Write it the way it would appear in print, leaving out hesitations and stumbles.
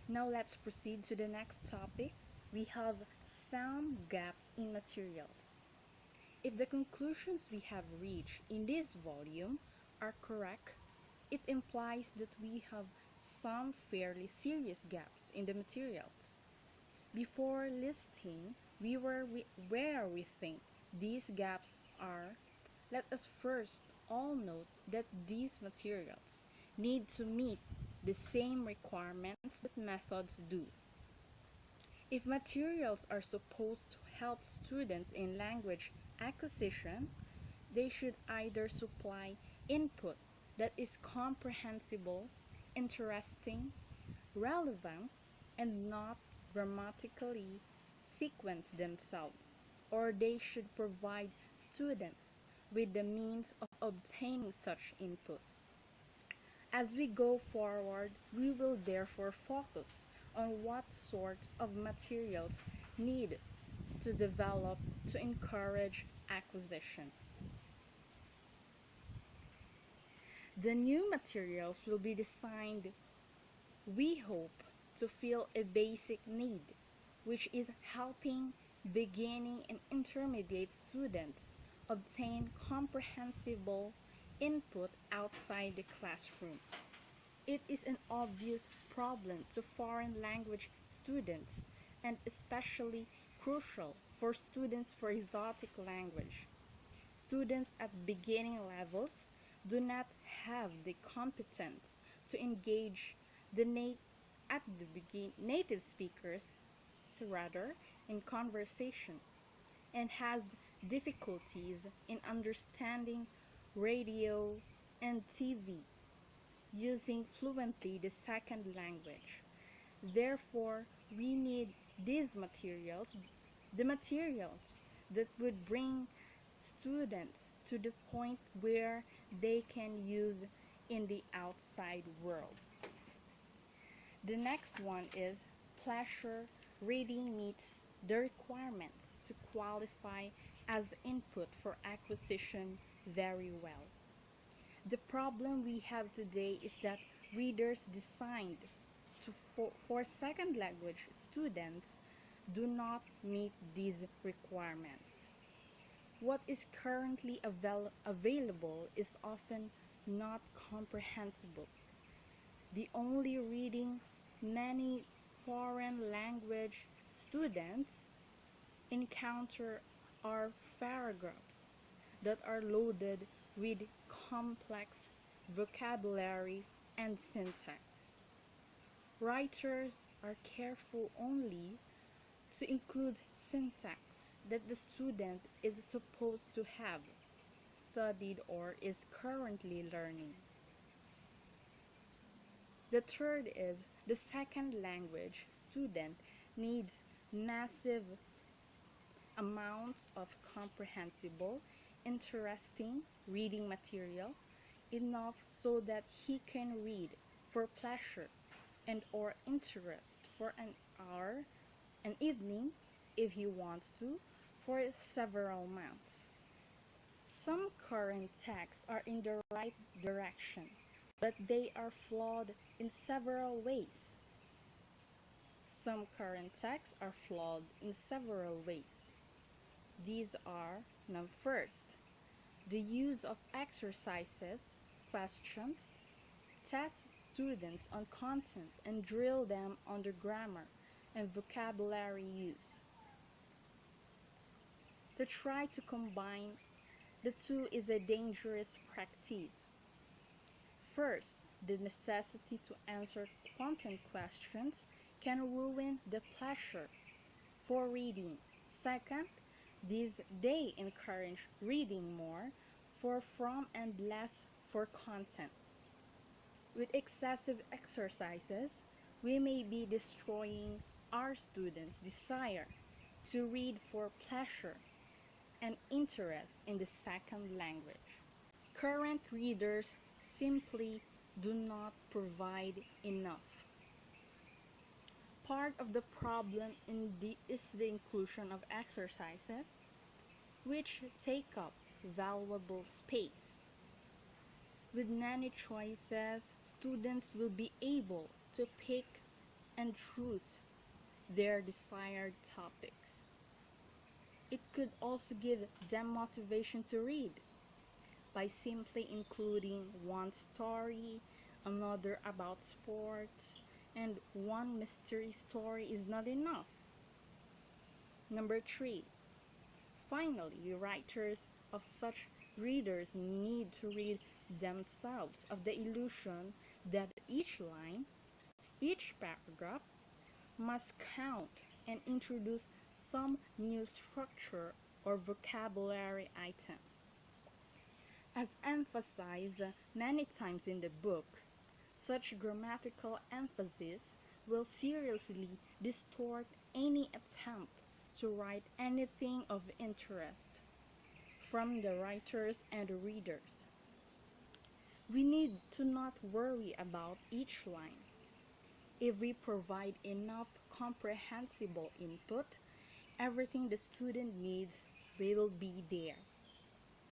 Now let's proceed to the next topic. We have some gaps in materials. If the conclusions we have reached in this volume are correct, it implies that we have some fairly serious gaps in the materials. Before listing where we think these gaps are, let us first all note that these materials need to meet the same requirements that methods do. If materials are supposed to help students in language acquisition, they should either supply input that is comprehensible, interesting, relevant, and not grammatically sequenced themselves, or they should provide students with the means of obtaining such input. As we go forward, we will therefore focus on what sorts of materials need to develop to encourage acquisition. The new materials will be designed, we hope, to fill a basic need, which is helping beginning and intermediate students obtain comprehensible input outside the classroom. It is an obvious problem to foreign language students and especially crucial for students for exotic language. Students at beginning levels do not have the competence to engage the native speakers rather in conversation and has difficulties in understanding radio and TV using fluently the second language. Therefore, we need these materials, the materials that would bring students to the point where they can use in the outside world. The next one is pleasure reading meets the requirements to qualify as input for acquisition very well. The problem we have today is that readers designed for second language students do not meet these requirements. What is currently available is often not comprehensible. The only reading many foreign language students encounter are paragraphs that are loaded with complex vocabulary and syntax. Writers are careful only to include syntax that the student is supposed to have studied or is currently learning. The third is the second language student needs massive amounts of comprehensible, interesting reading material, enough so that he can read for pleasure and or interest for an hour, an evening, if he wants to, for several months. Some current texts are in the right direction, but they are flawed in several ways. Some current texts are flawed in several ways. These are, now first, the use of exercises, questions, test students on content and drill them on the grammar and vocabulary use. To try to combine the two is a dangerous practice. First, the necessity to answer content questions can ruin the pleasure for reading. Second, they encourage reading more for from and less for content. With excessive exercises, we may be destroying our students' desire to read for pleasure and interest in the second language. Current readers simply do not provide enough. Part of the problem is the inclusion of exercises, which take up valuable space. With many choices, students will be able to pick and choose their desired topics. It could also give them motivation to read by simply including one story, another about sports, and one mystery story is not enough. Number 3, finally, writers of such readers need to rid themselves of the illusion that each line, each paragraph must count and introduce some new structure or vocabulary item. As emphasized many times in the book, such grammatical emphasis will seriously distort any attempt to write anything of interest from the writers and readers. We need to not worry about each line. If we provide enough comprehensible input, everything the student needs will be there.